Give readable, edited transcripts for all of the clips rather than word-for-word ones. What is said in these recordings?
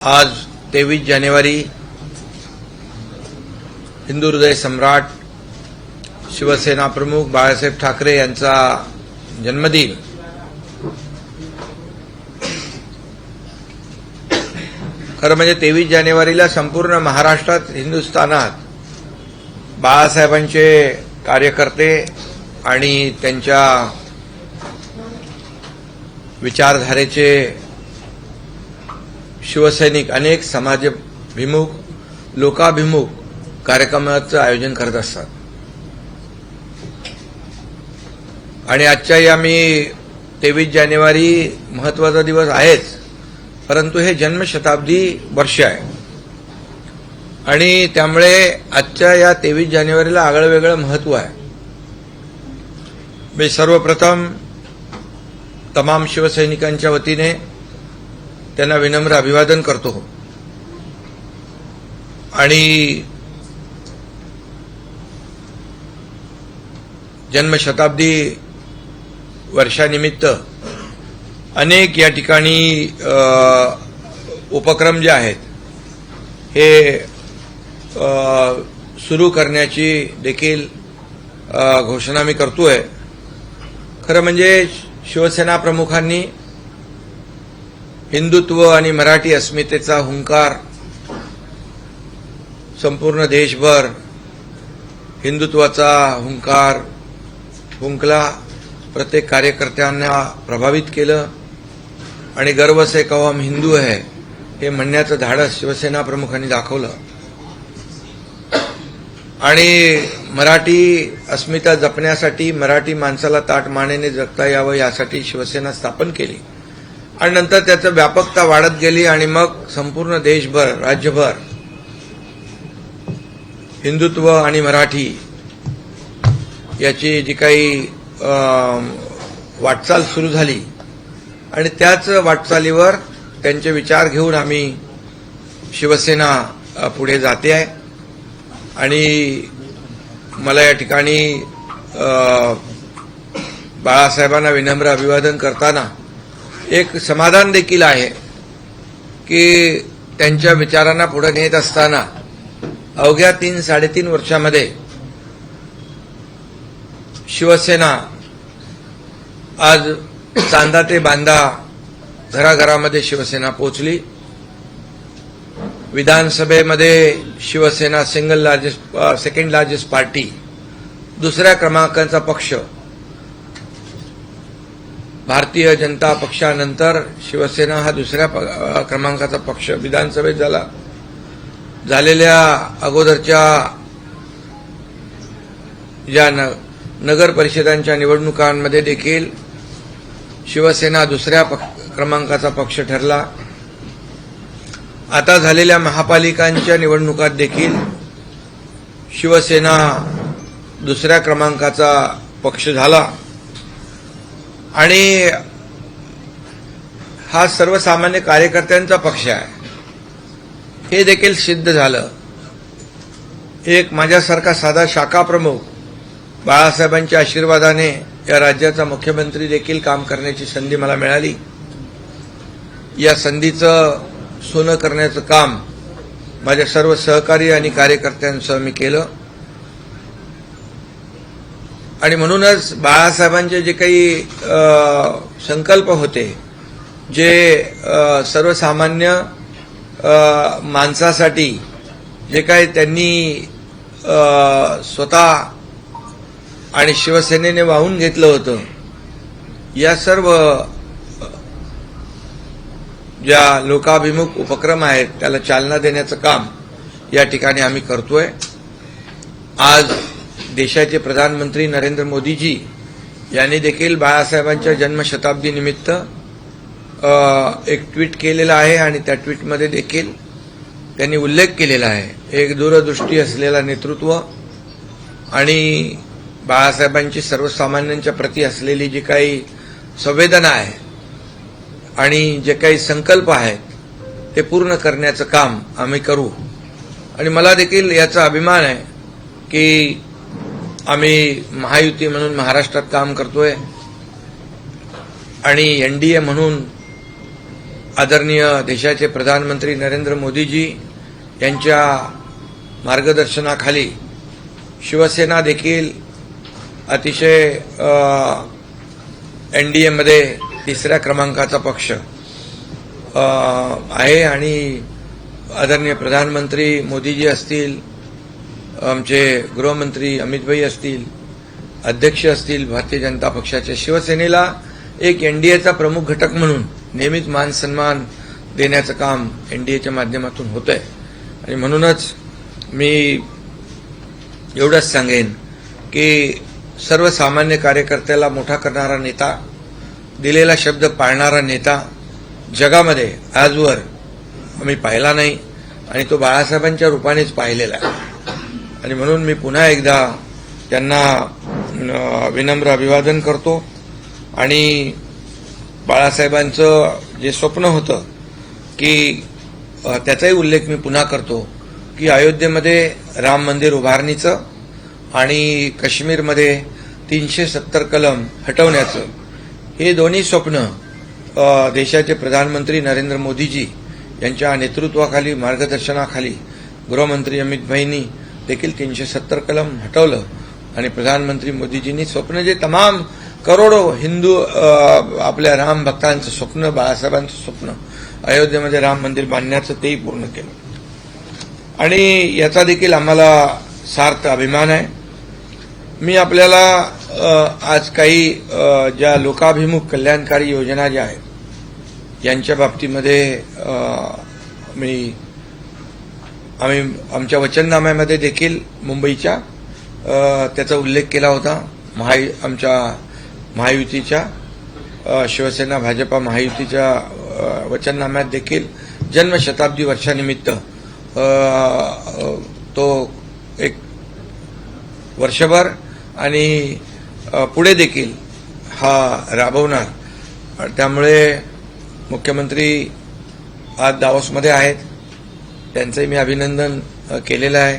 आज 23 जानेवारी हिंदू हृदय सम्राट शिवसेना प्रमुख बाळासाहेब ठाकरे यांचा जन्मदिन। खरं म्हणजे 23 जानेवारीला संपूर्ण महाराष्ट्रात, हिंदुस्थानात बाळासाहेबांचे कार्यकर्ते आणि त्यांच्या विचारधारेचे शिवसैनिक अनेक समाजभिमुख, लोकाभिमुख कार्यक्रमाचं आयोजन करत असतात। आणि आजच्याही आम्ही 23 जानेवारी महत्त्वाचा दिवस आहेच, परंतु हे जन्मशताब्दी वर्ष आहे आणि त्यामुळे आजच्या या 23 जानेवारीला आगळंवेगळं महत्त्व आहे। मी सर्वप्रथम तमाम शिवसैनिकांच्या वतीने त्यांना विनम्र अभिवादन करतो आणि जन्मशताब्दी वर्षानिमित्त अनेक या ठिकाणी उपक्रम जे आहेत हे सुरू करण्याची देखील घोषणा मी करतोय। खरं म्हणजे शिवसेना प्रमुखांनी हिंदुत्व आणि मराठी अस्मितेचा हुंकार संपूर्ण देशभर हिंदुत्वाचा हुंकार फुंकला, प्रत्येक कार्यकर्त्यांना प्रभावित केलं आणि गर्व से कहो हम हिंदू है हे म्हणण्याचं धाडस शिवसेना प्रमुखांनी दाखवलं आणि मराठी अस्मिता जपण्यासाठी, मराठी माणसाला ताठ मानेने जगता यावं यासाठी शिवसेना स्थापन केली आणि नंतर त्याचं व्यापकता वाढत गेली आणि मग संपूर्ण देशभर, राज्यभर हिंदुत्व आणि मराठी याची जी काही वाटचाल सुरू झाली आणि त्याच वाटचालीवर त्यांचे विचार घेऊन आम्ही शिवसेना पुढे जाते आहे। आणि मला या ठिकाणी बाळासाहेबांना विनम्र अभिवादन करताना एक समाधान देखील आहे की त्यांच्या विचारांना पुढे नेत असताना अवघ्या 3-3.5 वर्षामध्ये शिवसेना आज चांदा ते बांदा घराघरामध्ये शिवसेना पोहोचली। विधानसभेमध्ये शिवसेना सेकंड लार्जेस्ट पार्टी, दुसऱ्या क्रमांकाचा पक्ष, भारतीय जनता पक्षानंतर शिवसेना हा दुसऱ्या क्रमांकाचा पक्ष विधानसभेत झाला। झालेल्या अगोदरच्या या नगर परिषदांच्या निवडणुकांमध्ये देखील शिवसेना दुसऱ्या क्रमांकाचा पक्ष ठरला। आता झालेल्या महापालिकांच्या निवडणुकात देखील शिवसेना दुसऱ्या क्रमांकाचा पक्ष झाला आणि हा सर्वसामान्य कार्यकर्त्यांचा पक्ष आहे हे देखील सिद्ध झालं। एक माझ्यासारखा साधा शाखा प्रमुख बाळासाहेबांच्या आशीर्वादाने या राज्याचा मुख्यमंत्री देखील काम करण्याची संधी मला मिळाली। या संधीचं सोनं करण्याचं काम माझ्या सर्व सहकारी आणि कार्यकर्त्यांसह मी केलं आणि म्हणूनच बाळासाहेबांचे जे काही संकल्प होते, जे सर्वसामान्य माणसासाठी जे काही त्यांनी स्वतः आणि शिवसेनेने वाहून घेतलं होतं, या सर्व ज्या लोकाभिमुख उपक्रम आहेत त्याला चालना देण्याचं काम या ठिकाणी आम्ही करतोय। आज देशाचे प्रधानमंत्री नरेंद्र मोदीजी यांनी देखील बाळासाहेबांच्या जन्मशताब्दीनिमित्त एक ट्विट केलेला आहे आणि त्या ट्विटमध्ये देखील त्यांनी उल्लेख केलेला आहे, एक दूरदृष्टी असलेला नेतृत्व आणि बाळासाहेबांची सर्वसामान्यांच्या प्रती असलेली जी काही संवेदना आहे आणि जे काही संकल्प आहेत ते पूर्ण करण्याचं काम आम्ही करू। आणि मला देखील याचा अभिमान आहे की आम्ही महायुती म्हणून महाराष्ट्रात काम करतोय आणि एनडीए म्हणून आदरणीय देशाचे प्रधानमंत्री नरेंद्र मोदीजी यांच्या मार्गदर्शनाखाली शिवसेना देखील अतिशय एनडीएमध्ये तिसऱ्या क्रमांकाचा पक्ष आहे आणि आदरणीय प्रधानमंत्री मोदीजी असतील, आमचे गृहमंत्री अमितभाई असतील, अध्यक्ष असतील भारतीय जनता पक्षाच्या, शिवसेनेला एक एनडीएचा प्रमुख घटक म्हणून नेहमीच मान सन्मान देण्याचं काम एनडीएच्या माध्यमातून होतंय. आणि म्हणूनच मी एवढंच सांगेन की सर्वसामान्य कार्यकर्त्याला मोठा करणारा नेता, दिलेला शब्द पाळणारा नेता जगामध्ये आजवर मी पाहिला नाही आणि तो बाळासाहेबांच्या रूपानेच पाहिलेला आहे. आणि म्हणून मी पुन्हा एकदा त्यांना विनम्र अभिवादन करतो आणि बाळासाहेबांचं जे स्वप्न होतं की त्याचाही उल्लेख मी पुन्हा करतो की अयोध्येमध्ये राम मंदिर उभारणीचं आणि काश्मीरमध्ये 370 कलम हटवण्याचं, हे दोन्ही स्वप्न देशाचे प्रधानमंत्री नरेंद्र मोदीजी यांच्या नेतृत्वाखाली, मार्गदर्शनाखाली गृहमंत्री अमित भाईंनी देखील 370 कलम हटवलं आणि प्रधानमंत्री मोदीजींनी स्वप्न, जे तमाम करोडो हिंदू आपल्या राम भक्तांचं स्वप्न, बाळासाहेबांचं स्वप्न अयोध्येमध्ये राम मंदिर बांधण्याचं, तेही पूर्ण केलं आणि याचा देखील आम्हाला सार्थ अभिमान आहे. मी आपल्याला आज काही ज्या लोकाभिमुख कल्याणकारी योजना ज्या आहेत यांच्या बाबतीमध्ये आम्ही आमच्या वचननाम्यामध्ये देखील मुंबईच्या त्याचा उल्लेख केला होता. आमच्या महायुतीच्या शिवसेना भाजपा महायुतीच्या वचननाम्यात देखील जन्मशताब्दी वर्षानिमित्त तो एक वर्षभर आणि पुढे देखील हा राबवणार. त्यामुळे मुख्यमंत्री आज दावोसमध्ये आहेत, त्यांचंही मी अभिनंदन केलेलं आहे.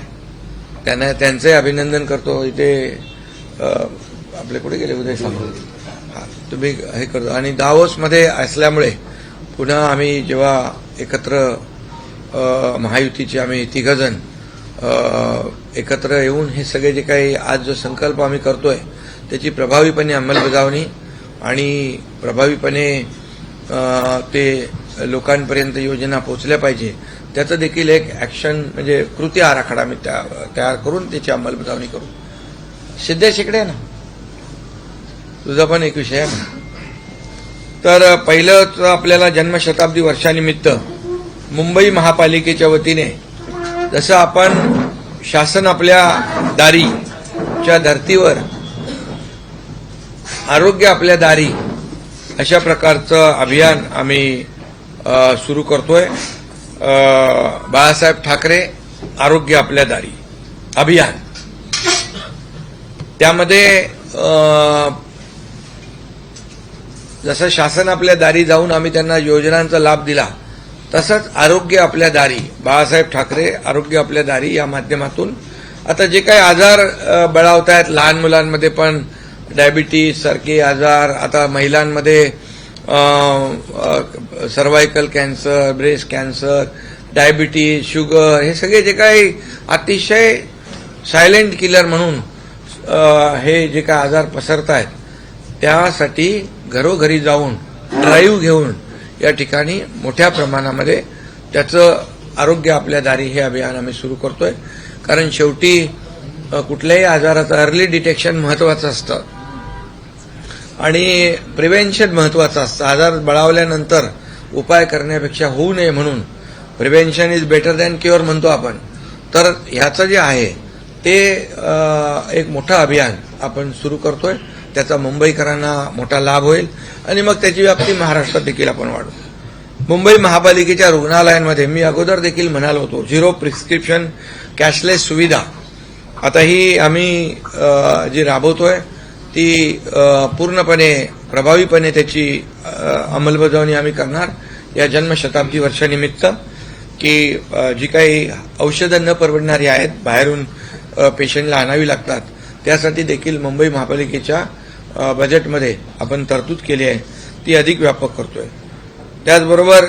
त्यांचंही अभिनंदन करतो. इथे आपले कुठे गेले उदय सामंत, तुम्ही हे करतो. आणि दावोसमध्ये असल्यामुळे पुन्हा आम्ही जेव्हा एकत्र महायुतीचे आम्ही तिघजण एकत्र येऊन हे सगळे जे काही आज जो संकल्प आम्ही करतोय त्याची प्रभावीपणे अंमलबजावणी आणि प्रभावीपणे ते लोकांपर्यंत योजना पोहोचल्या पाहिजे, त्याचं देखील एक ॲक्शन म्हणजे कृती आराखडा आम्ही तयार करून त्याची अंमलबजावणी करू. सिद्धेश इकडे ना, तुझा पण एक विषय आहे. तर पहिलं आपल्याला जन्मशताब्दी वर्षानिमित्त मुंबई महापालिकेच्या वतीने जसं आपण शासन आपल्या दारीच्या धर्तीवर, आरोग्य आपल्या दारी अशा प्रकारचं अभियान आम्ही सुरू करतोय. बाळासाहेब ठाकरे आरोग्य आपल्या दारी अभियान. त्यामध्ये जसं शासन आपल्या दारी जाऊन आम्ही त्यांना योजनांचा लाभ दिला, तसंच आरोग्य आपल्या दारी, बाळासाहेब ठाकरे आरोग्य आपल्या दारी या माध्यमातून आता जे काही आजार बळावत आहेत लहान मुलांमध्ये, पण डायबिटीज सारखे आजार, आता महिलांमध्ये cervical cancer, breast cancer, diabetes, sugar, हे सगळे जे काही अतिशय सायलेंट किलर म्हणून हे जे काही आजार पसरत आहेत, त्यासाठी घरोघरी जाऊन ड्राईव्ह घेऊन या ठिकाणी मोठ्या प्रमाणामध्ये त्याचं आरोग्य आपल्या दारी हे अभियान आम्ही सुरू करतोय. कारण शेवटी कुठल्याही आजाराचं अर्ली डिटेक्शन महत्वाचं असतं आणि प्रिव्हेन्शन महत्वाचं असतं. आजार बळावल्यानंतर उपाय करण्यापेक्षा होऊ नये म्हणून prevention is better than cure म्हणतो आपण. तर ह्याचं जे आहे ते एक मोठं अभियान आपण सुरू करतोय. त्याचा मुंबईकरांना मोठा लाभ होईल आणि मग त्याची व्याप्ती महाराष्ट्रात देखील आपण वाढवू. मुंबई महापालिकेच्या रुग्णालयांमध्ये मी अगोदर देखील म्हणालो होतो, झिरो प्रिस्क्रिप्शन कॅशलेस सुविधा आता ही आम्ही जी राबवतोय ती पूर्णपणे प्रभावीपणे त्याची अंमलबजावणी आम्ही करणार या जन्मशताब्दी वर्षानिमित्त. की जी काही औषधं न परवडणारी आहेत, बाहेरून पेशंटला आणावी लागतात, त्यासाठी देखील मुंबई महापालिकेच्या बजेटमध्ये आपण तरतूद केली आहे, ती अधिक व्यापक करतोय. त्याचबरोबर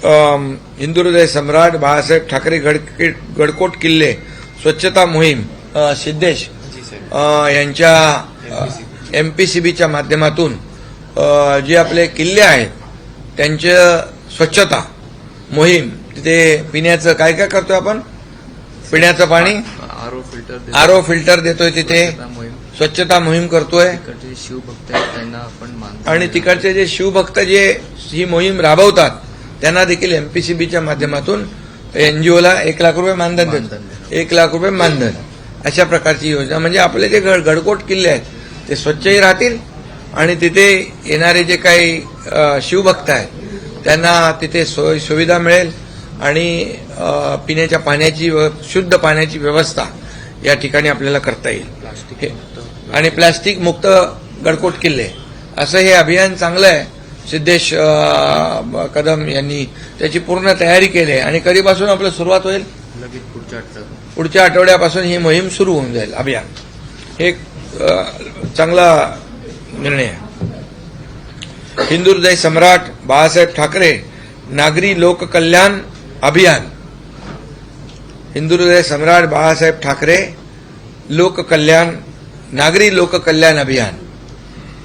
हिंदुहृदय सम्राट बाळासाहेब ठाकरे गडकोट किल्ले स्वच्छता मोहीम सिद्धेश यांच्या एमपीसीबीच्या माध्यमातून जे आपले किल्ले आहेत त्यांचे स्वच्छता मोहीम, तिथे पिण्याचं काय काय करतोय आपण, पिण्याचं पाणी आरओ फिल्टर देतोय, तिथे स्वच्छता मोहीम करतोय. शिवभक्त आहेत त्यांना आपण आणि तिकडचे जे शिवभक्त जे ही मोहीम राबवतात त्यांना देखील एमपीसीबीच्या माध्यमातून एनजीओला 1 लाख रुपये मानधन देतात. 1 लाख रुपये मानधन, अशा प्रकारची योजना. म्हणजे आपले जे गडकोट किल्ले आहेत ते स्वच्छही राहतील आणि तिथे येणारे जे काही शिवभक्त आहेत त्यांना तिथे सोय सुविधा मिळेल आणि पिण्याच्या पाण्याची शुद्ध पाण्याची व्यवस्था या ठिकाणी आपल्याला करता येईल. आणि प्लास्टिक मुक्त गडकोट किल्ले असं हे अभियान चांगलं आहे. सिद्धेश कदम यांनी त्याची पूर्ण तयारी केली आहे. आणि कधीपासून आपलं सुरुवात होईल, पुढच्या आठवड्यापासून ही मोहीम सुरू होऊन जाईल अभियान. हे एक चांगला निर्णय आहे. हिंदुहृदय सम्राट बाळासाहेब ठाकरे नागरी लोककल्याण अभियान. हिंदुहृदय सम्राट बाळासाहेब ठाकरे नागरी लोककल्याण अभियान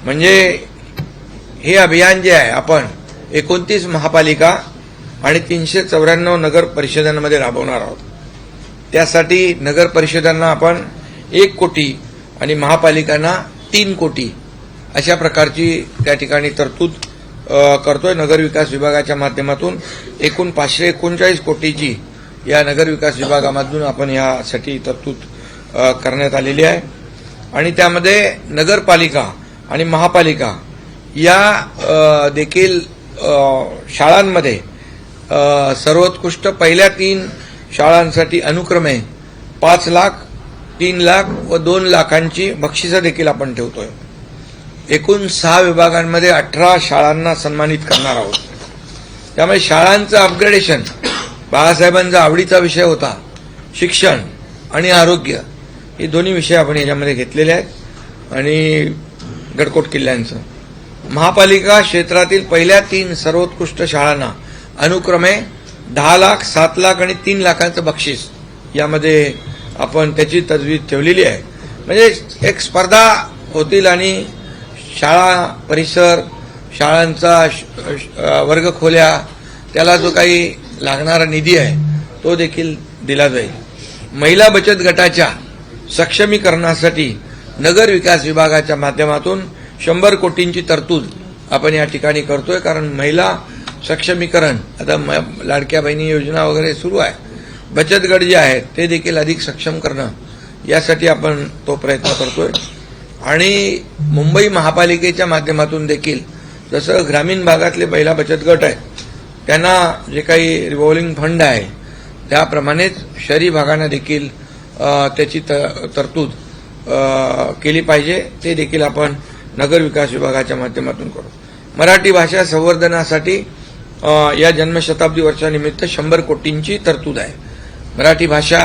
म्हणजे हे अभियान जे आहे आपण 29 महापालिका आणि 394 नगर परिषदांमध्ये राबवणार आहोत. त्यासाठी नगर परिषदांना आपण 1 कोटी आणि महापालिकांना 3 कोटी अशा प्रकारची त्या ठिकाणी तरतूद करतोय. नगर विकास विभागाच्या माध्यमातून एकूण 539 कोटीची या नगर विकास विभागामधून आपण यासाठी तरतूद करण्यात आलेली आहे. आणि त्यामध्ये नगरपालिका आणि महापालिका या देखील शाळांमध्ये सर्वोत्कृष्ट पहिल्या 3 शाळांसाठी अनुक्रमे 5 लाख, 3 लाख व 2 लाखांची बक्षिसं देखील आपण ठेवतोय. एकूण 6 विभागांमध्ये 18 शाळांना सन्मानित करणार आहोत. त्यामुळे शाळांचं अपग्रेडेशन बाळासाहेबांचा आवडीचा विषय होता. शिक्षण आणि आरोग्य हे दोन्ही विषय आपण याच्यामध्ये घेतलेले आहेत. आणि गडकोट किल्ल्यांचं महापालिका क्षेत्रातील पहिल्या 3 सर्वोत्कृष्ट शाळांना अनुक्रमे 10 लाख, 7 लाख आणि 3 लाखांचं बक्षीस यामध्ये आपण त्याची तजवीज ठेवलेली आहे. म्हणजे एक स्पर्धा होतील आणि शाळा परिसर, शाळांचा वर्गखोल्या, त्याला जो काही लागणारा निधी आहे तो देखील दिला जाईल. महिला बचत गटाच्या सक्षमीकरणासाठी नगर विकास विभागाच्या माध्यमातून 100 कोटींची तरतूद आपण या ठिकाणी करतोय. कारण महिला सक्षमीकरण, आता लाडक्या बहिणी योजना वगैरे सुरू आहे, बचत गट जे आहेत ते देखील अधिक सक्षम करणं यासाठी आपण तो प्रयत्न करतोय. आणि मुंबई महापालिकेच्या माध्यमातून देखील जसं ग्रामीण भागातले महिला बचत गट आहेत त्यांना जे काही रिव्हॉल्विंग फंड आहे त्याप्रमाणेच शहरी भागांना देखील त्याची तरतूद केली पाहिजे. ते देखील आपण नगर विकास विभागाच्या माध्यमातून करू. मराठी भाषा संवर्धनासाठी या जन्मशताब्दी वर्षानिमित्त 100 कोटींची तरतूद आहे. मराठी भाषा,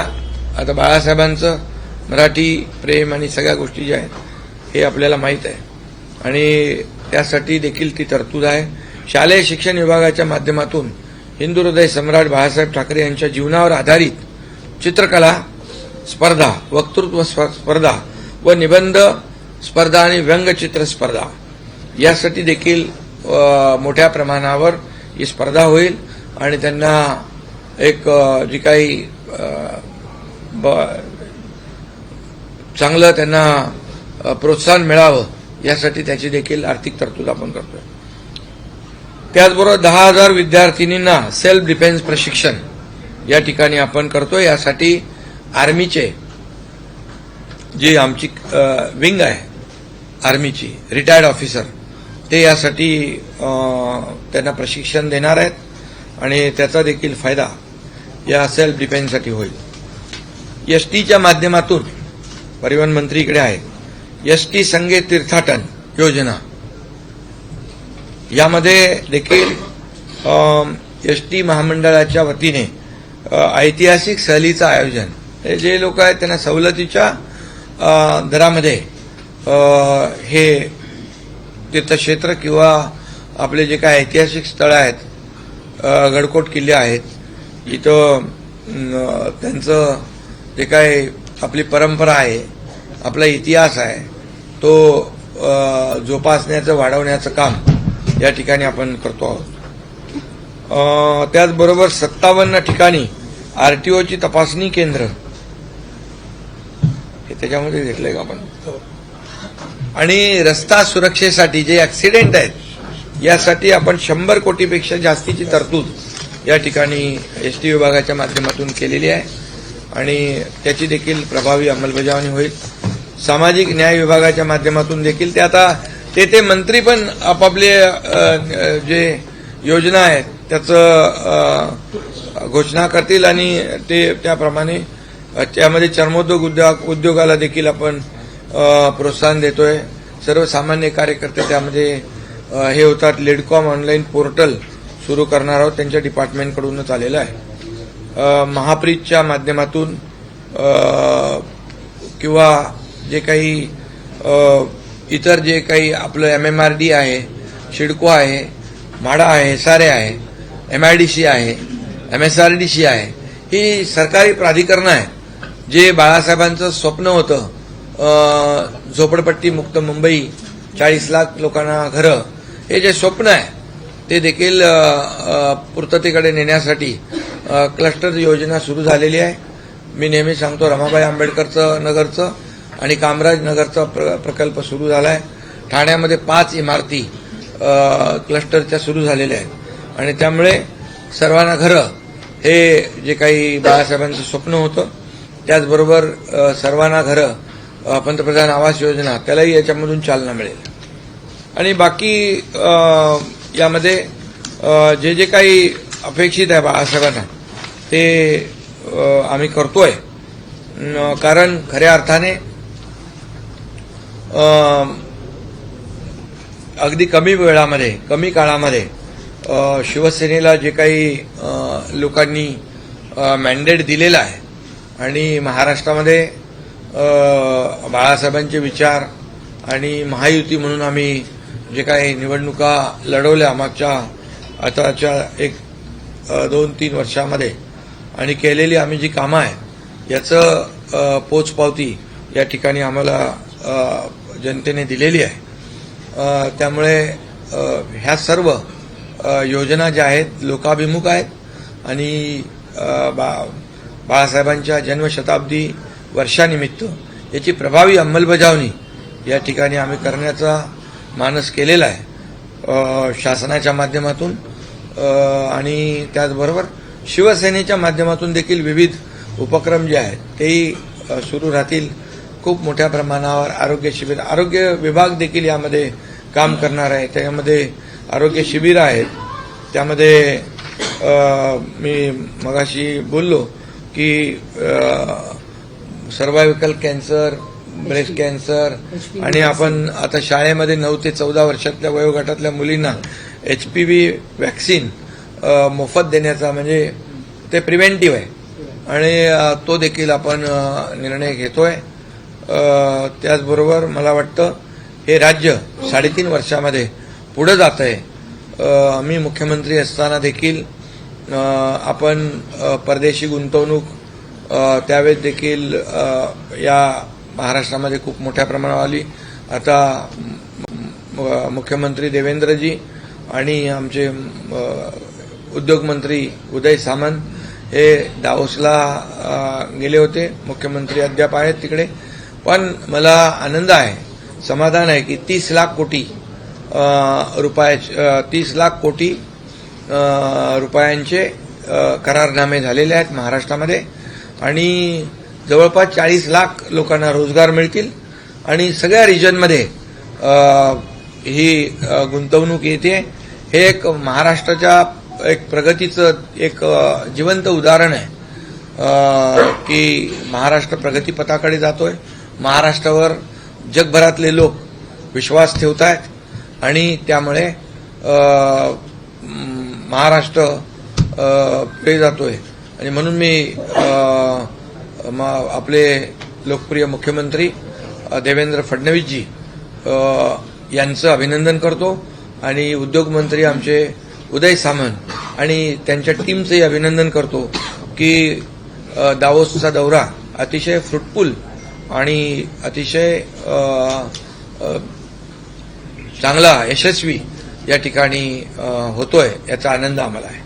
आता बाळासाहेबांचं मराठी प्रेम आणि सगळ्या गोष्टी ज्या आहेत हे आपल्याला माहीत आहे आणि त्यासाठी देखील ती तरतूद आहे. शालेय शिक्षण विभागाच्या माध्यमातून हिंदुहृदय सम्राट बाळासाहेब ठाकरे यांच्या जीवनावर आधारित चित्रकला स्पर्धा, वक्तृत्व स्पर्धा व निबंध स्पर्धा आणि व्यंगचित्र स्पर्धा यासाठी देखील मोठ्या प्रमाणावर ही स्पर्धा होईल. आणि त्यांना एक जी काही चांगलं त्यांना प्रोत्साहन मिळावं यासाठी त्याची देखील आर्थिक तरतूद आपण करतोय. त्याचबरोबर 10,000 विद्यार्थिनींना सेल्फ डिफेन्स प्रशिक्षण या ठिकाणी आपण करतोय. यासाठी आर्मीचे जी आमची विंग आहे आर्मीची, रिटायर्ड ऑफिसर, ते यासाठी त्यांना प्रशिक्षण देणार आहेत आणि त्याचा देखील फायदा या सेल्फ डिफेन्ससाठी होईल. एसटीच्या माध्यमातून परिवहन मंत्री इकडे आहेत, एसटी संगे तीर्थाटन योजना यामध्ये देखील एसटी महामंडळाच्या वतीने ऐतिहासिक सहलीचं आयोजन, जे लोक आहेत त्यांना सवलतीच्या दरामध्ये हे तीर्थक्षेत्र किंवा आपले जे काही ऐतिहासिक स्थळं आहेत गडकोट किल्ले आहेत. इथं त्यांचं जे काय आपली परंपरा आहे, आपला इतिहास आहे, तो जोपासण्याचं, वाढवण्याचं काम या ठिकाणी आपण करतो आहोत. त्याचबरोबर 57 ठिकाणी आरटीओची तपासणी केंद्र हे त्याच्यामध्ये घेतलंय का आपण, आणि रस्ता सुरक्षेसाठी जे ऍक्सिडेंट आहेत यासाठी आपण 100 कोटीपेक्षा जास्तीची तरतूद या ठिकाणी एसटी विभागाच्या माध्यमातून केलेली आहे आणि त्याची देखील प्रभावी अंमलबजावणी होईल. सामाजिक न्याय विभागाच्या माध्यमातून देखील ते मंत्री पण आपापले जे योजना आहेत त्याचं घोषणा करतील आणि ते त्याप्रमाणे त्यामध्ये चर्मोद्योग उद्योगाला देखील आपण प्रोत्साहन देतोय. सर्वसामान्य कार्यकर्ते त्यामध्ये हे होतात. लेडकॉम ऑनलाईन पोर्टल सुरू करणार आहोत, त्यांच्या डिपार्टमेंटकडूनच आलेलं आहे. महाप्रीतच्या माध्यमातून किंवा जे काही इतर जे काही आपलं MMRD आहे, शिडको आहे, म्हाडा आहे, SRA आहे, MIDC आहे, MSRDC आहे, ही सरकारी प्राधिकरणं आहे जे बाळासाहेबांचं स्वप्न होतं झोपडपट्टी मुक्त मुंबई, 40 लाख लोकांना घरं, हे जे स्वप्न आहे ते देखील पूर्ततेकडे नेण्यासाठी क्लस्टर योजना सुरू झालेली आहे. मी नेहमी सांगतो, रमाबाई आंबेडकरचं नगरचं आणि कामराज नगरचा प्रकल्प सुरू झाला आहे. ठाण्यामध्ये 5 इमारती क्लस्टरच्या सुरू झालेल्या आहेत आणि त्यामुळे सर्वांना घरं हे जे काही बाळासाहेबांचं स्वप्न होतं, त्याचबरोबर सर्वांना घरं, पंतप्रधान आवास योजना, त्यालाही याच्यामधून चालना मिळेल. आणि बाकी यामध्ये जे जे काही अपेक्षित आहे बाळासाहेबांना ते आम्ही करतोय. कारण खऱ्या अर्थाने अगदी कमी वेळामध्ये, कमी काळामध्ये शिवसेनेला जे काही लोकांनी मॅन्डेट दिलेलं आहे आणि महाराष्ट्रामध्ये बाळासाहेबांचे विचार आणि महायुती म्हणून आम्ही जे काही निवडणुका लढवल्या मागच्या आताच्या 1-2-3 वर्षामध्ये आणि केलेली आम्ही जी कामं आहे याचं पोचपावती या ठिकाणी आम्हाला जनतेने दिलेली आहे. त्यामुळे ह्या सर्व योजना ज्या आहेत लोकाभिमुख आहेत आणि बाळासाहेबांच्या जन्मशताब्दी वर्षानिमित्त याची प्रभावी अंमलबजावणी या ठिकाणी आम्ही करण्याचा मानस केलेला आहे शासनाच्या माध्यमातून. आणि त्याचबरोबर शिवसेनेच्या माध्यमातून देखील विविध उपक्रम जे आहेत तेही सुरू राहतील. खूप मोठ्या प्रमाणावर आरोग्य शिबिर, आरोग्य विभाग देखील यामध्ये काम करणार आहे. त्यामध्ये आरोग्य शिबिर आहेत. त्यामध्ये मी मगाशी बोललो की सर्व्हायव्हिकल कॅन्सर, ब्रेस्ट कॅन्सर आणि आपण आता शाळेमध्ये 9 ते 14 वर्षातल्या वयोगटातल्या मुलींना HPV वॅक्सिन मोफत देण्याचा, म्हणजे ते प्रिव्हेंटिव्ह आहे आणि तो देखील आपण निर्णय घेतोय. त्याचबरोबर मला वाटतं हे राज्य 3.5 वर्षामध्ये पुढे जात आहे. मी मुख्यमंत्री असताना देखील आपण परदेशी गुंतवणूक त्यावेळेस देखील या महाराष्ट्रामध्ये खूप मोठ्या प्रमाणावर आली. आता मुख्यमंत्री देवेंद्रजी आणि आमचे उद्योगमंत्री उदय सामंत हे दावोसला गेले होते. मुख्यमंत्री अद्याप आहेत तिकडे. पण मला आनंद आहे, समाधान आहे की 30 लाख कोटी रुपयांचे करारनामे झालेले आहेत महाराष्ट्रामध्ये आणि जवळपास 40 लाख लोकांना रोजगार मिळतील आणि सगळ्या रिजनमध्ये ही गुंतवणूक येते. हे एक महाराष्ट्राच्या एक प्रगतीचं एक जिवंत उदाहरण आहे की महाराष्ट्र प्रगतीपथाकडे जातोय. महाराष्ट्रावर जगभरातले लोक विश्वास ठेवत आहेत आणि त्यामुळे महाराष्ट्र पुढे जातोय. आणि म्हणून मी आपले लोकप्रिय मुख्यमंत्री देवेंद्र फडणवीसजी यांचं अभिनंदन करतो आणि उद्योगमंत्री आमचे उदय सामंत आणि त्यांच्या टीमचंही अभिनंदन करतो की दावोसचा दौरा अतिशय फ्रुटफुल आणि अतिशय चांगला यशस्वी या ठिकाणी होतोय याचा आनंद आम्हाला आहे.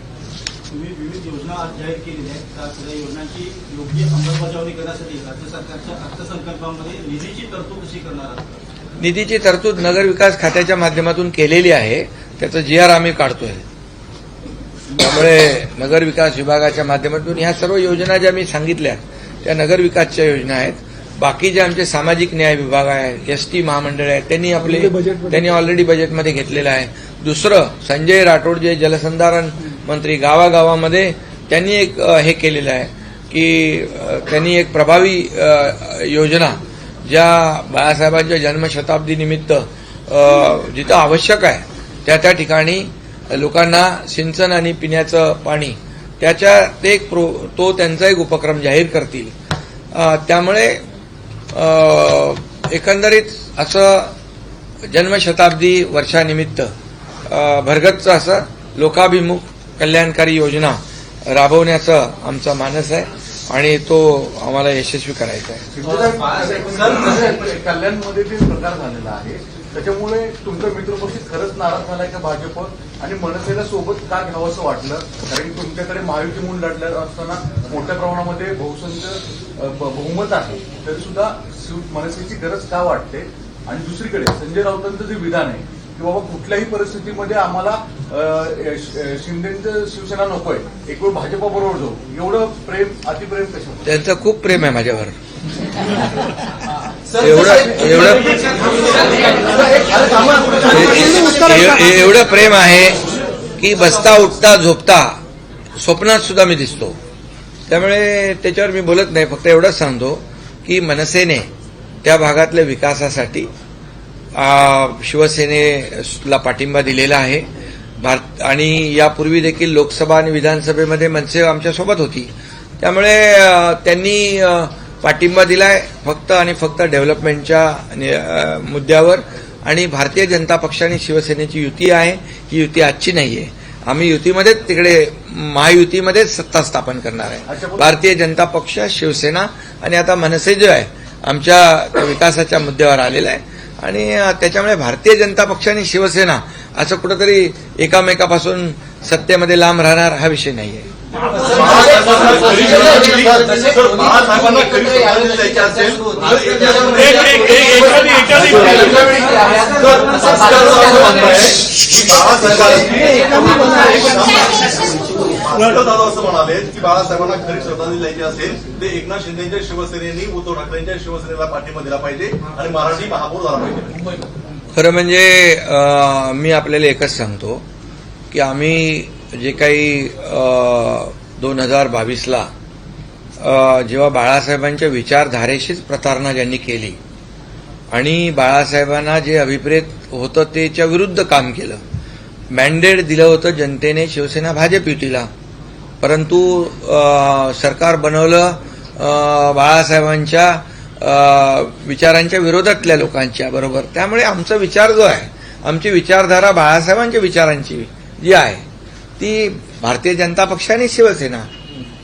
तुम्ही विविध योजना आज जाहीर केलेल्या आहेत. त्या योजनांची योग्य अंमलबजावणी करण्यासाठी राज्य सरकारच्या अर्थसंकल्पामध्ये निधीची तरतूद कशी करणार आहात? निधीची तरतूद नगरविकास खात्याच्या माध्यमातून केलेली आहे. त्याचं GR आम्ही काढतोय. त्यामुळे नगरविकास विभागाच्या माध्यमातून ह्या सर्व योजना ज्या मी सांगितल्या त्या नगरविकासच्या योजना आहेत. बाकी जे आमचे सामाजिक न्याय विभाग आहे, ST महामंडळ आहे, त्यांनी ऑलरेडी बजेटमध्ये घेतलेलं आहे. दुसरं संजय राठोड जे जलसंधारण मंत्री गावागावामध्ये त्यांनी एक हे केलेलं आहे की त्यांनी एक प्रभावी योजना ज्या बाळासाहेबांच्या जन्मशताब्दी निमित्त जिथं आवश्यक आहे त्या ठिकाणी लोकांना सिंचन आणि पिण्याचं पाणी तो त्यांचा एक उपक्रम जाहीर करतील. त्यामुळे एकंदरीत असं जन्मशताब्दी वर्षानिमित्त भरगच्च असं लोकाभिमुख कल्याणकारी योजना राबवण्याचं आमचा मानस आहे आणि तो आम्हाला यशस्वी करायचा आहे. कल्याणमध्ये जे प्रकार झालेला आहे त्याच्यामुळे तुमचा मित्रपक्ष खरंच नाराज झालाय का भाजप आणि मनसेला सोबत का घ्यावं असं वाटलं? कारण तुमच्याकडे महायुती म्हणून लढल्या असताना मोठ्या प्रमाणामध्ये बहुमत आहे तरी सुद्धा मनसेची गरज का वाटते? आणि दुसरीकडे संजय राऊतांचं जे विधान आहे की बाबा कुठल्याही परिस्थितीमध्ये आम्हाला शिंदेचं शिवसेना नकोय, एक वेळ भाजपाबरोबर जाऊ, एवढं प्रेम अतिप्रेम कसं? त्यांचं खूप प्रेम आहे माझ्यावर. एवढं प्रेम आहे की बसता उठता झोपता स्वप्नात सुद्धा मी दिसतो. त्यामुळे त्याच्यावर मी बोलत नाही. फक्त एवढंच सांगतो की मनसेने त्या भागातल्या विकासासाठी शिवसेनेला पाठिंबा दिलेला आहे. आणि यापूर्वी देखील लोकसभा आणि विधानसभेमध्ये मनसे आमच्यासोबत होती. त्यामुळे त्यांनी पाठिंबा दिलाय फक्त आणि फक्त डेव्हलपमेंटच्या मुद्द्यावर. आणि भारतीय जनता पक्ष आणि शिवसेनेची युती आहे. ही युती आजची नाहीये. आम्ही युतीमध्येच तिकडे महायुतीमध्येच सत्ता स्थापन करणार आहे. भारतीय जनता पक्ष, शिवसेना आणि आता मनसे जो आहे आमच्या विकासाच्या मुद्द्यावर आलेला आहे. आणि त्याच्यामुळे भारतीय जनता पक्ष आणि शिवसेना असं कुठंतरी एकामेकापासून सत्तेमध्ये लांब राहणार हा विषय नाहीये. असं म्हणाले की बाळासाहेबांना खरी श्रद्धांजली द्यायची असेल ते एकनाथ शिंदेच्या शिवसेनेनी उद्धव ठाकरेंच्या शिवसेनेला पाठिंबा दिला पाहिजे आणि महाराष्ट्र महापौर झाला पाहिजे. खरं म्हणजे मी आपल्याला एकच सांगतो की आम्ही जे काही 2022ला जेव्हा बाळासाहेबांच्या विचारधारेशीच प्रतारणा ज्यांनी केली आणि बाळासाहेबांना जे अभिप्रेत होतं त्याच्या विरुद्ध काम केलं, मॅन्डेट दिलं होतं जनतेने शिवसेना भाजप युतीला, परंतु सरकार बनवलं बाळासाहेबांच्या विचारांच्या विरोधातल्या लोकांच्या बरोबर. त्यामुळे आमचा विचार जो आहे, आमची विचारधारा बाळासाहेबांच्या विचारांची जी आहे ती भारतीय जनता पक्ष आणि शिवसेना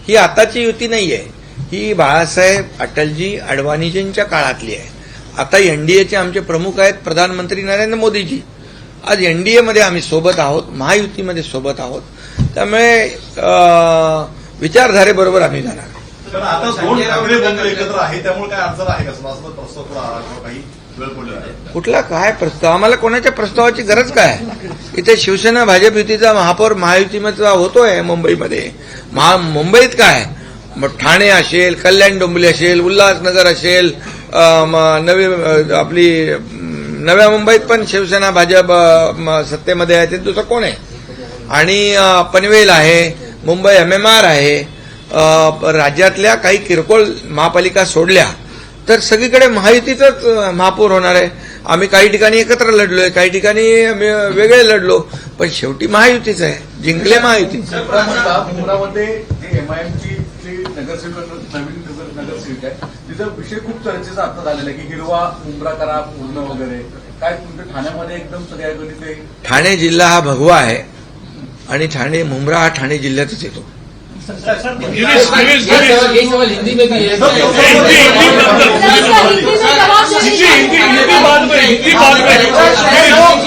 ही आताची युती नाहीये. ही बाळासाहेब, अटलजी, अडवाणीजींच्या काळातली आहे. आता एनडीएचे आमचे प्रमुख आहेत प्रधानमंत्री नरेंद्र मोदीजी. आज एनडीएमध्ये आम्ही सोबत आहोत, महायुतीमध्ये सोबत आहोत. त्यामुळे विचारधारेबरोबर आम्ही जाणार. पण आता दोन ठाकरे बंधू एकत्र आहे त्यामुळे काय अडचण आहे का? असं प्रस्ताव काही वेळ पडलेला आहे? कुठला काय प्रस्ताव? आम्हाला कोणाच्या प्रस्तावाची गरज काय? इथे शिवसेना भाजप युतीचा महापौर महायुतीमध्ये होतोय मुंबईमध्ये. मुंबईत काय ठाणे असेल, कल्याण डोंबिवली असेल, उल्हासनगर असेल, नव्या मुंबईत पण शिवसेना भाजप सत्तेमध्ये आहे. ते दुसरं कोण आहे? आणि पनवेल आहे, मुंबई MMR आहे. राज्यातल्या काही किरकोळ महापालिका सोडल्या तर सगळीकडे महायुतीचाच महापौर होणार आहे. आम्ही काही ठिकाणी एकत्र लढलोय, काही ठिकाणी वेगळे लढलो, पण शेवटी महायुतीच आहे. जिंकले महायुती. मुंब्रामध्ये जे MIMची नगरसेवक नवीन नगरसेवक आहे तिचा विषय खूप चर्चेचा आता झालेला आहे की हिरवा मुंब्रा करा पूर्ण वगैरे. काय तुमच्या ठाण्यामध्ये एकदम सगळ्या गणित? ठाणे जिल्हा हा भगवा आहे आणि ठाणे मुंब्रा हा ठाणे जिल्ह्यातच येतो. ये सवाल हिंदी में भी है।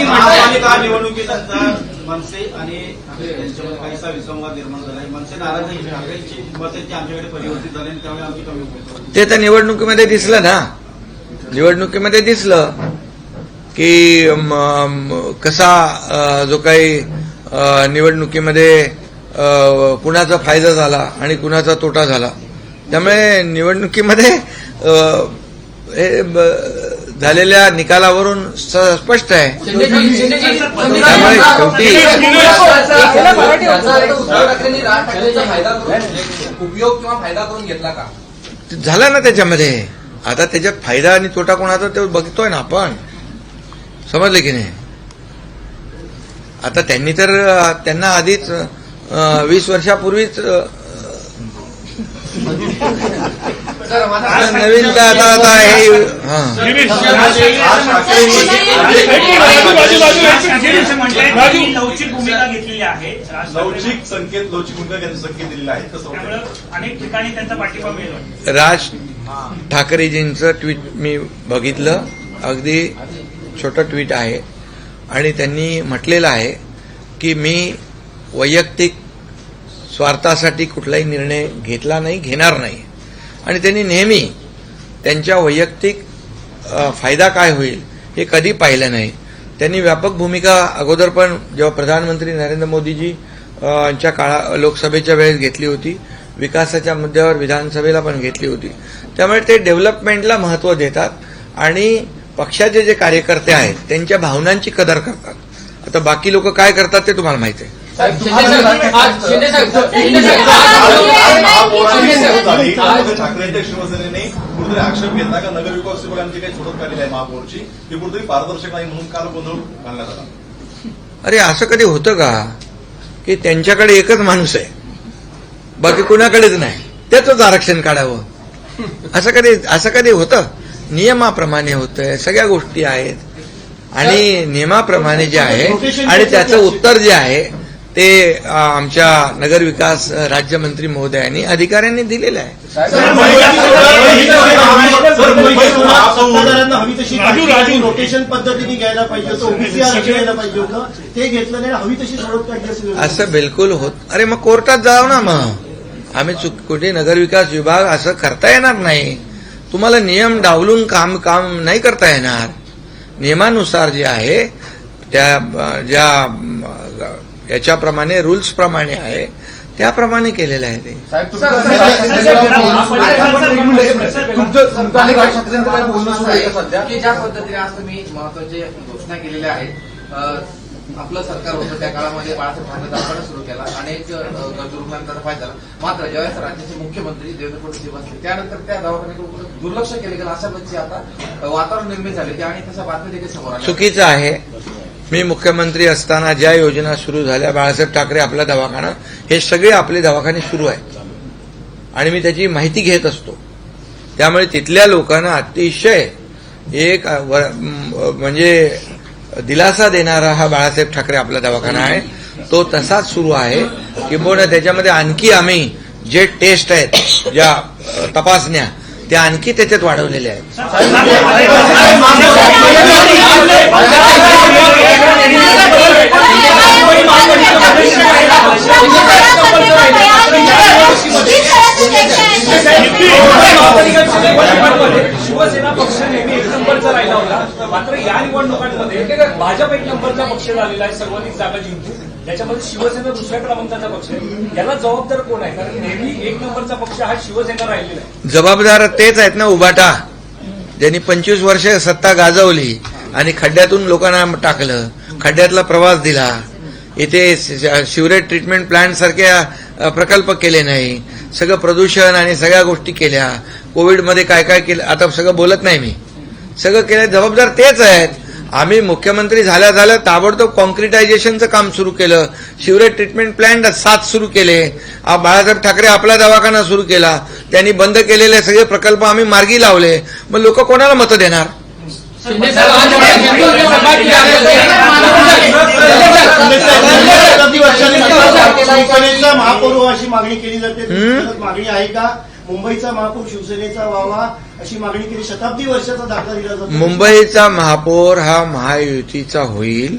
महापालिका निवडणुकीनंतर मनसे आणि यांच्यामध्ये काहीसा विसंवाद निर्माण झाला आहे. मनसे नाराज आहे, ठाकरेंची मत ती आमच्याकडे परिवर्तित झाली आणि त्यामुळे आमची कमी होती. ते तर निवडणुकीमध्ये दिसलं ना, निवडणुकीमध्ये दिसलं की कसा जो काही निवडणुकीमध्ये कुणाचा फायदा झाला आणि कुणाचा तोटा झाला. त्यामुळे निवडणुकीमध्ये झालेल्या निकालावरून स्पष्ट आहे. त्यामुळे शेवटी उपयोग किंवा फायदा करून घेतला का झाला ना त्याच्यामध्ये. आता त्याच्यात फायदा आणि तोटा कोणाचा ते बघतोय ना आपण. समजलं की नाही. आता त्यांनी तर त्यांना आधीच 20 वर्षापूर्वीच नवीन काय आता हे लवचिक भूमिका घेतलेली आहे. लवचिक भूमिका त्यांनी संकेत दिलेला आहे. त्यामुळे अनेक ठिकाणी त्यांचा पाठिंबा मिळेल. राज ठाकरेजींचं ट्विट मी बघितलं. अगदी छोटं ट्विट आहे आणि त्यांनी म्हटलेलं आहे की मी वैयक्तिक स्वार्थासाठी कुठलाही निर्णय घेतला नाही, घेणार नाही. आणि त्यांनी नेहमी त्यांच्या वैयक्तिक फायदा काय होईल हे कधी पाहिलं नाही. त्यांनी व्यापक भूमिका अगोदर पण जेव्हा प्रधानमंत्री नरेंद्र मोदीजी यांच्या लोकसभेच्या वेळेस घेतली होती, विकासाच्या मुद्द्यावर विधानसभेला पण घेतली होती. त्यामुळे ते डेव्हलपमेंटला महत्त्व देतात आणि पक्षाचे जे कार्यकर्ते आहेत त्यांच्या भावनांची कदर करतात. आता बाकी लोक काय करतात ते तुम्हाला माहिती आहे. ठाकरेंच्या शिवसेनेने कुठेतरी आक्षेप घेतला का नगरविकास विभागांची काही सोडत काढलेली आहे महापौरची, ती कुठेतरी पारदर्शक नाही म्हणून काल गोंधळ घालण्यात आला. अरे असं कधी होतं का की त्यांच्याकडे एकच माणूस आहे, बाकी कुणाकडेच नाही, त्याचंच आरक्षण काढावं? असं कधी होतं? नियमाप्रमाणे होतंय, सगळ्या गोष्टी आहेत आणि नियमाप्रमाणे जे आहे आणि त्याचं उत्तर जे आहे ते आमच्या नगरविकास राज्यमंत्री महोदयांनी अधिकाऱ्यांनी दिलेलं आहे. सत्ताधाऱ्यांना हवी तशी रोटेशन पद्धतीने घ्यायला पाहिजे होतं, ओबीसी आरक्षण घ्यायला पाहिजे होतं, ते घेतलं नाही, हवी तशी सोडत काढली असेल. असं बिलकुल होत. अरे मग कोर्टात जाऊ ना. मग आम्ही कुठे नगरविकास विभाग असं करता येणार नाही. तुम्हाला नियम डावलून काम नाही करता येणार. नियमानुसार जे आहे त्या ज्या याच्याप्रमाणे रूल्स प्रमाणे आहे त्याप्रमाणे केलेलं आहे ते. की ज्या पद्धतीने आज तुम्ही महत्वाची घोषणा केलेल्या आहेत. आपलं सरकार होतं त्या काळामध्ये बाळासाहेब ठाकरे आपण सुरू केला, अनेक गरजू रुग्णांना त्याचा फायदा झाला. मात्र ज्यावेळेस राज्याचे मुख्यमंत्री देवेंद्र फडणवीस बसले त्यानंतर त्या दवाखान्याकडे दुर्लक्ष केले गेलं, अशा पद्धतीचे आता वातावरण निर्मित झाले आणि तशा बातम्या देखील समोर आल्या. चुकीचं आहे. मी मुख्यमंत्री असताना ज्या योजना सुरू झाल्या, बाळासाहेब ठाकरे आपला दवाखाना, हे सगळे आपले दवाखाने सुरू आहेत आणि मी त्याची माहिती घेत असतो. त्यामुळे तिथल्या लोकांना अतिशय एक म्हणजे दिलासा देणारा हा बाळासाहेब ठाकरे आपला दवाखाना आहे. तो तसाच सुरू आहे. किंबहुना त्याच्यामध्ये आणखी आम्ही जे टेस्ट आहेत, ज्या तपासण्या, त्या आणखी त्याच्यात वाढवलेल्या आहेत. शिवसेना पक्ष नेहमी एक नंबरचा राहिला होता, मात्र या निवडणुकांमध्ये भाजप एक नंबरचा पक्ष झालेला आहे, सर्वाधिक जागा जिंकून. त्याच्यामध्ये शिवसेना दुसऱ्या क्रमांकाचा पक्ष आहे. याला जबाबदार कोण आहे? कारण नेहमी एक नंबरचा पक्ष हा शिवसेना राहिलेला आहे. जबाबदार तेच आहेत ना, उबाटा, ज्यांनी 25 वर्ष सत्ता गाजवली आणि खड्ड्यातून लोकांना टाकलं, खड्ड्यातला प्रवास दिला, इथे सिवरेज ट्रीटमेंट प्लांट सारख्या प्रकल्प केले नाही, सगळं प्रदूषण आणि सगळ्या गोष्टी केल्या. कोविडमध्ये काय काय केलं आता सगळं बोलत नाही मी, सगळं केलं. जबाबदार तेच आहेत. आम्ही मुख्यमंत्री झाल्या ताबडतोब कॉन्क्रिटायझेशनचं काम सुरू केलं, सिवरेज ट्रीटमेंट प्लांट 7 सुरू केले. बाळासाहेब ठाकरे आपला दवाखाना सुरू केला, त्यांनी बंद केलेले सगळे प्रकल्प आम्ही मार्गी लावले. मग लोक कोणाला मतं देणार? शिवसेनेचा महापौर अशी मागणी केली जाते, मागणी आहे का? मुंबईचा महापौर शिवसेनेचा व्हावा अशी मागणी केली, शताब्दी वर्षाचा दाखला दिला जातो. मुंबईचा महापौर हा महायुतीचा होईल.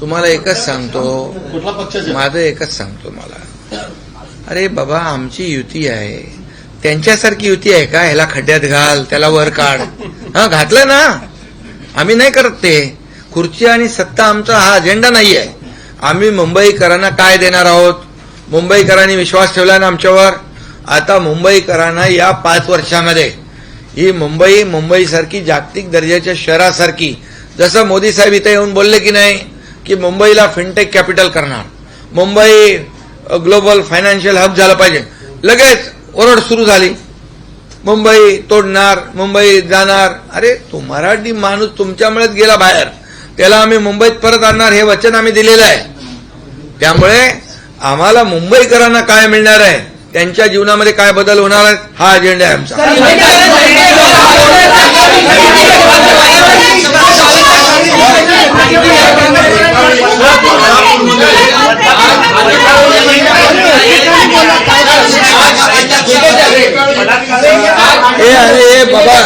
तुम्हाला एकच सांगतो, कुठला पक्षाचा? माझं एकच सांगतो मला, अरे बाबा आमची युती आहे, त्यांच्यासारखी युती आहे का? ह्याला खड्ड्यात घाल, त्याला वर काढ. हा घातलं ना, आम्ही नाही करत ते. खुर्ची आणि सत्ता आमचा हा अजेंडा नाही आहे. आम्ही मुंबईकरांना काय देणार आहोत? मुंबईकरांनी विश्वास ठेवला ना आमच्यावर. आता मुंबईकरांना या 5 वर्षामध्ये ही मुंबईसारखी जागतिक दर्जाच्या शहरासारखी, जसं मोदी साहेब इथे येऊन बोलले की नाही की मुंबईला फिनटेक कॅपिटल करणार, मुंबई ग्लोबल फायनान्शियल हब झालं पाहिजे, लगेच ओरड सुरू झाली, मुंबई तोडणार, मुंबई जाणार. अरे तो मराठी माणूस तुमच्यामुळेच गेला बाहेर, त्याला आम्ही मुंबईत परत आणणार हे वचन आम्ही दिलेलं आहे. त्यामुळे आम्हाला मुंबईकरांना काय मिळणार आहे, त्यांच्या जीवनामध्ये काय बदल होणार आहे, हा अजेंडा आहे आमचा. अरे बाबा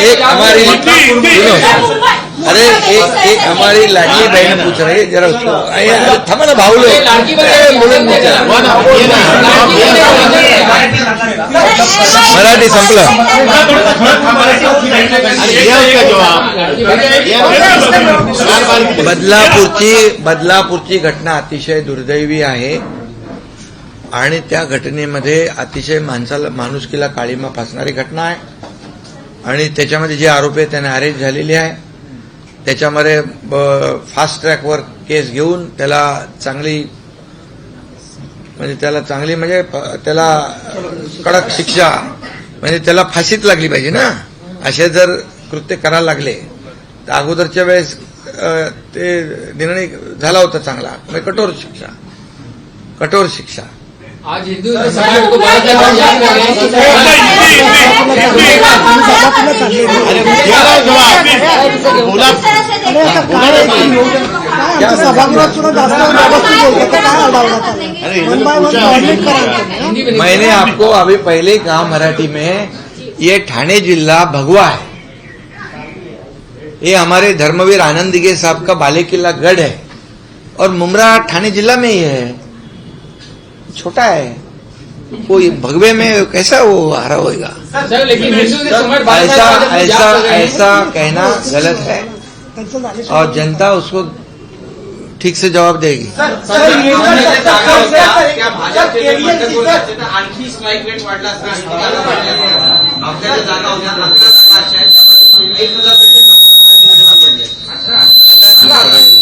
एक हमारी एक हमारी लाडली बहन पूछ रही, जरा उसको थमा ना भाऊ लोग मराठी संपलं. बदलापूरची घटना अतिशय दुर्दैवी आहे आणि त्या घटनेमध्ये अतिशय माणुसकीला काळीमा फासणारी घटना आहे आणि त्याच्यामध्ये जे आरोपी आहेत त्यांना अरेस्ट झालेले आहे. त्याच्यामध्ये फास्ट ट्रॅकवर केस घेऊन त्याला चांगली त्याला कडक शिक्षा, म्हणजे त्याला फाशीच लागली पाहिजे ना. असे जर कृत्य करायला लागले तर अगोदरच्या वेळेस ते निर्णय झाला होता चांगला, म्हणजे कठोर शिक्षा. आज हिंदू समाज को बड़ा मैंने आपको अभी पहले कहा मराठी में, ये ठाणे जिला भगवा है, ये हमारे धर्मवीर आनंद दिघे साहब का बाले किला गढ़ है और मुमरा ठाणे जिला में ही है, छोटा है. कोई भगवे में कैसा वो हरा होगा? लेकिन ऐसा कहना गलत है और जनता उसको ठीक से जवाब देगी. आणखी स्ट्राईक रेट वाढला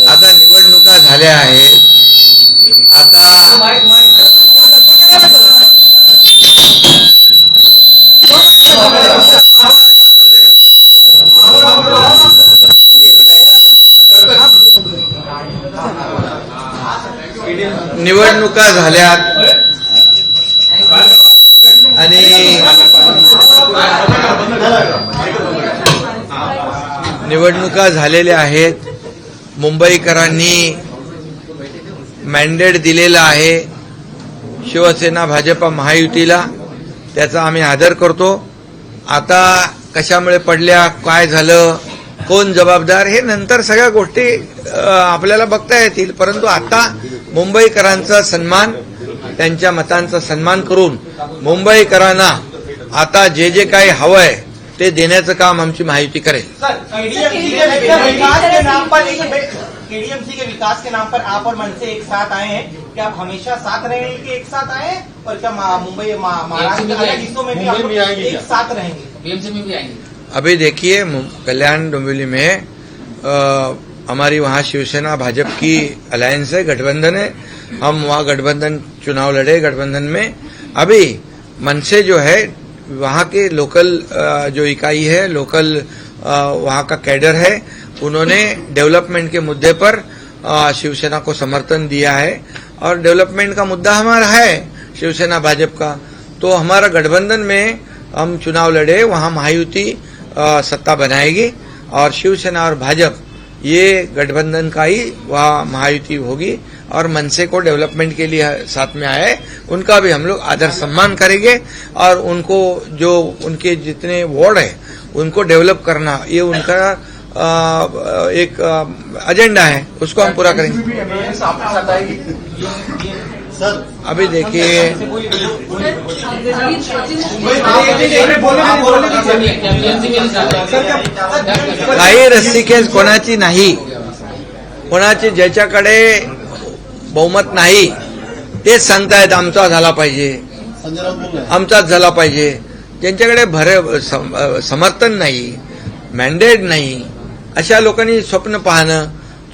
आता निवडणुका झाल्या आहेत. आता निवडणुका झाल्यात आणि निवडणुका झालेल्या आहेत. मुंबईकरांनी मॅन्डेट दिलेला आहे शिवसेना भाजपा महायुतीला, त्याचा आम्ही आदर करतो. आता कशामुळे पडल्या, काय झालं, कोण जबाबदार, हे नंतर सगळ्या गोष्टी आपल्याला बघता येतील. परंतु आता मुंबईकरांचा सन्मान, त्यांच्या मतांचा सन्मान करून मुंबईकरांना आता जे जे काही हवंय ते देण्याचं काम आमची महायुती करेल. केडीएमसी के विकास के नाम पर आप और मनसे एक साथ आए हैं, क्या आप हमेशा साथ रहेंगे कि एक साथ आए, और क्या मुंबई महाराष्ट्र के अलग हिस्सों में भी आप लोग एक साथ रहेंगे? बीएमसी में भी आएंगे. अभी देखिए कल्याण डोंबिवली में हमारी वहाँ शिवसेना भाजपा की अलायंस है, गठबंधन है. हम वहाँ गठबंधन चुनाव लड़े. गठबंधन में अभी मनसे जो है वहाँ के लोकल जो इकाई है, लोकल वहाँ का कैडर है, उन्होंने डेवलपमेंट के मुद्दे पर शिवसेना को समर्थन दिया है और डेवलपमेंट का मुद्दा हमारा है शिवसेना भाजपा का. तो हमारा गठबंधन में हम चुनाव लड़े, वहाँ महायुति सत्ता बनाएगी और शिवसेना और भाजपा ये गठबंधन का ही वह महायुति होगी और मनसे को डेवलपमेंट के लिए साथ में आए उनका भी हम लोग आदर सम्मान करेंगे और उनको जो उनके जितने वार्ड है उनको डेवलप करना ये उनका एक एजेंडा है, उसको हम पूरा करेंगे। आपके साथ आएगी सर अभी देखिए काही रस्तिकेस कोणाची नाही, कोणाची ज्याच्याकडे बहुमत नाही तेच सांगतायत आमचा झाला पाहिजे, संजय राऊत बोल रहे हैं। आमचाच झाला पाहिजे. ज्यांच्याकडे समर्थन नाही, मॅन्डेट नाही, अशा लोकांनी स्वप्न पाहणं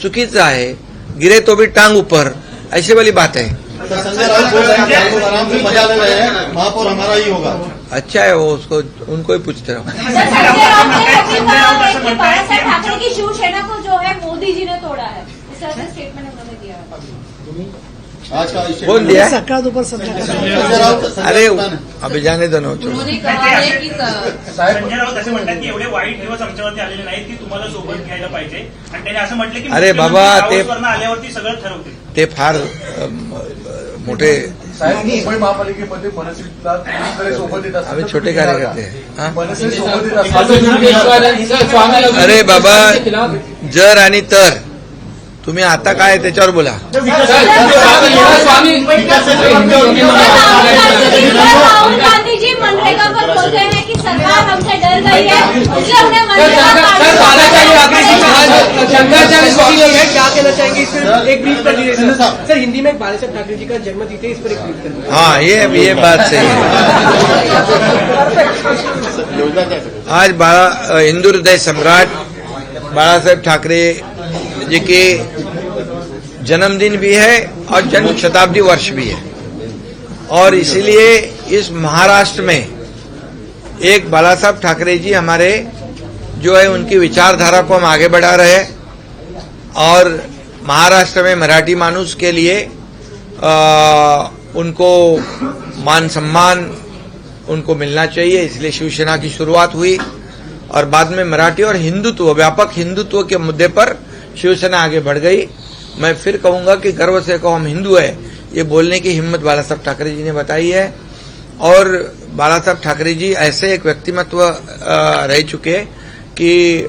चुकीचं आहे. गिरे तो भी टांग ऊपर, ऐसी वाली बात है. सर संजय राउत बोल रहे हैं आप आराम से मजा ले रहे हैं, महापौर हमारा ही होगा। अच्छा है वो, उसको उनको ही पूछते रहो. संजय राउत ने ये भी कहा है कि बाळासाहेब ठाकरे की शिवसेना को जो है मोदी जी ने तोड़ा है, इस तरह से स्टेटमेंट उन्होंने दिया है. आज का बोल दिया. संजय राउत अरे अभी जाने दो ना. उन्होंने कहा है की संजय राऊत असे म्हणतात की एवढे वाईट दिवस आमच्यावरती आलेले नाहीत की तुम्हाला सोबत घ्यायला पाहिजे आणि त्यांनी असं म्हटलं की अरे बाबा, ते- राऊतवरनं आल्यावरती सगळं ठरवतील. ते फार मोठे साहेब मुंबई महापालिकेमध्ये मनसेला तिन्हीकडे सोबत येत असतात. आम्ही छोटे कार्यकर्ते हैं. हाँ? मनसे सोबत येत असतात. अरे बाबा, जर आणि तर तुम्ही आता काय त्याच्यावर बोला. राहुल गांधी जी मनरेगा पर बोलते हैं कि सरकार हमसे डर गई है, इसलिए उन्हें मनरेगा क्या कहना चाहेंगे इस पर एक ब्रीफ कर दीजिए सर. हिंदी में बाळासाहेब ठाकरे जी का जन्मदिन है, इस पर एक ब्रीफ कर दीजिए. हाँ, ये बात सही है. आज हिंदू हृदय सम्राट बाळासाहेब ठाकरे जी के जन्मदिन भी है और जन्म शताब्दी वर्ष भी है और इसीलिए इस महाराष्ट्र में एक बाळासाहेब ठाकरे जी हमारे जो है उनकी विचारधारा को हम आगे बढ़ा रहे हैं और महाराष्ट्र में मराठी मानुस के लिए उनको मान सम्मान उनको मिलना चाहिए, इसलिए शिवसेना की शुरुआत हुई और बाद में मराठी और हिंदुत्व, व्यापक हिंदुत्व के मुद्दे पर शिवसेना आगे बढ़ गई. मैं फिर कहूंगा कि गर्व से कहो हम हिंदू है, ये बोलने की हिम्मत बाळासाहेब ठाकरे जी ने बताई है और बाळासाहेब ठाकरे जी ऐसे एक व्यक्तिमत्व रह चुके कि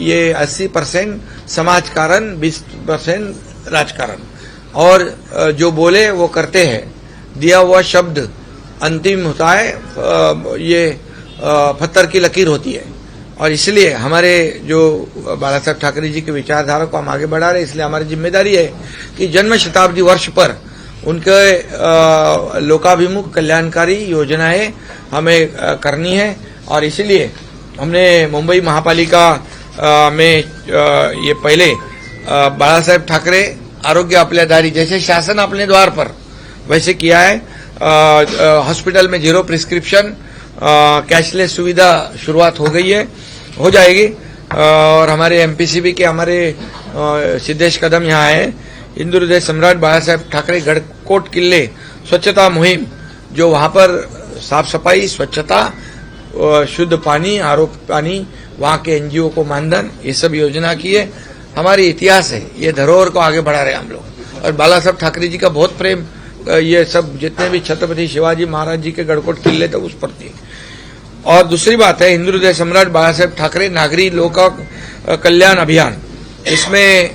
ये 80% समाजकारण, 20% राजकारण और जो बोले वो करते हैं. दिया हुआ शब्द अंतिम होता है, ये पत्थर की लकीर होती है और इसलिए हमारे जो बाळासाहेब ठाकरे जी की विचारधारा को हम आगे बढ़ा रहे हैं. इसलिए हमारी जिम्मेदारी है कि जन्म शताब्दी वर्ष पर उनके लोकाभिमुख कल्याणकारी योजनाएं हमें करनी है और इसलिए हमने मुंबई महापालिका में ये पहले बाळासाहेब ठाकरे आरोग्य आपल्या दारी, जैसे शासन अपने द्वार पर वैसे किया है. हॉस्पिटल में 0 प्रिस्क्रिप्शन कैशलेस सुविधा शुरुआत हो गई है, हो जाएगी और हमारे एमपीसीबी के हमारे सिद्धेश कदम यहाँ आए. हिंदू हृदय सम्राट बाळासाहेब ठाकरे गढ़कोट किले स्वच्छता मुहिम, जो वहां पर साफ सफाई, स्वच्छता, शुद्ध पानी, आरो पानी, वहां के एनजीओ को मानधन, ये सब योजना की है. हमारी इतिहास है, ये धरोहर को आगे बढ़ा रहे हैं हम लोग और बाळासाहेब ठाकरे जी का बहुत प्रेम, ये सब जितने भी छत्रपति शिवाजी महाराज जी के गढ़कोट किले थे उस पर थी. और दूसरी बात है, हिंदू हृदय सम्राट बाळासाहेब ठाकरे नागरी लोक कल्याण अभियान, इसमें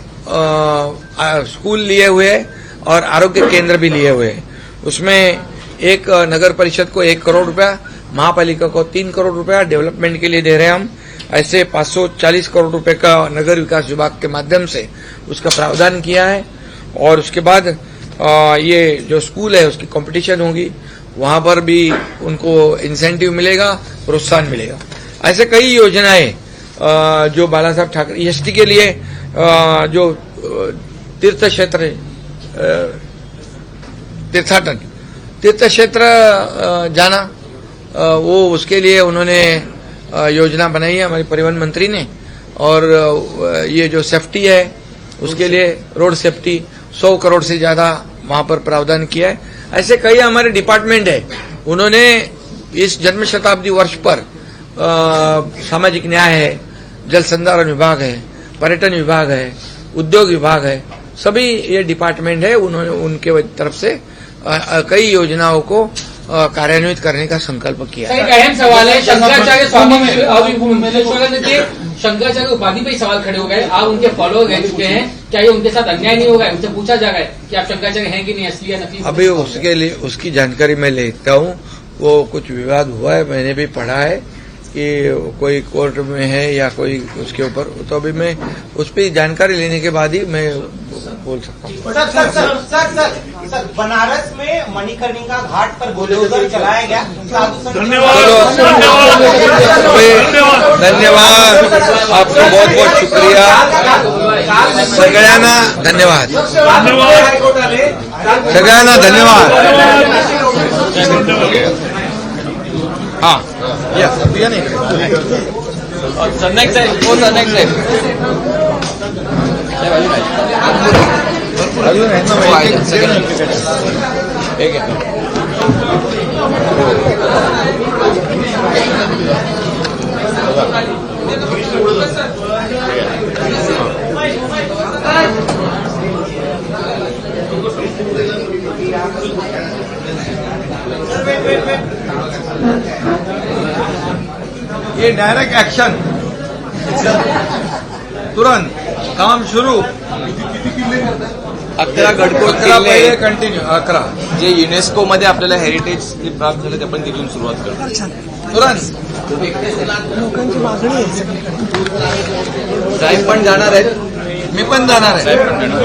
स्कूल लिए हुए और आरोग्य केंद्र भी लिए हुए. उसमें एक नगर परिषद को 1 करोड़ रुपया, महापालिका को 3 करोड़ रुपया डेवलपमेंट के लिए दे रहे हैं हम. ऐसे 540 करोड़ रुपए का नगर विकास विभाग के माध्यम से उसका प्रावधान किया है. और उसके बाद ये जो स्कूल है उसकी कंपटीशन होगी, वहां पर भी उनको इंसेंटिव मिलेगा, प्रोत्साहन मिलेगा. ऐसे कई योजनाएं जो बाळासाहेब ठाकरे एसटी के लिए जो तीर्थ क्षेत्र तीर्थाटन तीर्थ क्षेत्र जाना, वो उसके लिए उन्होंने योजना बनाई है हमारे परिवहन मंत्री ने. और ये जो सेफ्टी है उसके लिए रोड सेफ्टी 100 करोड़ से ज्यादा वहां पर प्रावधान किया है. ऐसे कई हमारे डिपार्टमेंट है, उन्होंने इस जन्म शताब्दी वर्ष पर सामाजिक न्याय है, जल संधारण विभाग है, पर्यटन विभाग है, उद्योग विभाग है, सभी ये डिपार्टमेंट है, उन्होंने उनके तरफ से कई योजनाओं को कार्यान्वित करने का संकल्प किया है। एक अहम सवाल है, शंकराचार्य स्वामी विवेकानंद के शंकराचार्य उपाधि पे ही सवाल खड़े हो गए। आप उनके फॉलोअर रह चुके हैं, क्या ये उनके साथ अन्याय नहीं होगा? उनसे पूछा जा रहा है कि आप शंकराचार्य हैं कि नहीं, असली या नकली? अभी उसके लिए उसकी जानकारी मैं लेता हूँ। वो कुछ विवाद हुआ है, मैंने भी पढ़ा है कि कोई कोर्ट में है या कोई उसके ऊपर, तो अभी मैं उस पर जानकारी लेने के बाद ही मैं बोल सकता हूँ। सर, बनारस में मणिकर्णिका घाट पर बुलडोजर चलाया गया। धन्यवाद, आपको बहुत बहुत शुक्रिया, सगळ्यांना धन्यवाद, सगळ्यांना धन्यवाद। हाँ, या नहीं नेक्स्ट टाइम, कौन सा नेक्स्ट टाइम अजून आहे ना, एक आहे। ये डायरेक्ट एक्शन, तुरंत काम शुरू। 11 गडकोट 11 पहिले कंटिन्यू, 11 जे युनेस्को मध्ये आपल्याला हेरिटेज प्राप्त झाले ते आपण तिथून सुरुवात करतो तुरंत। साहेब पण जाणार आहेत, मी पण जाणार आहे। साहेब पण जाणार.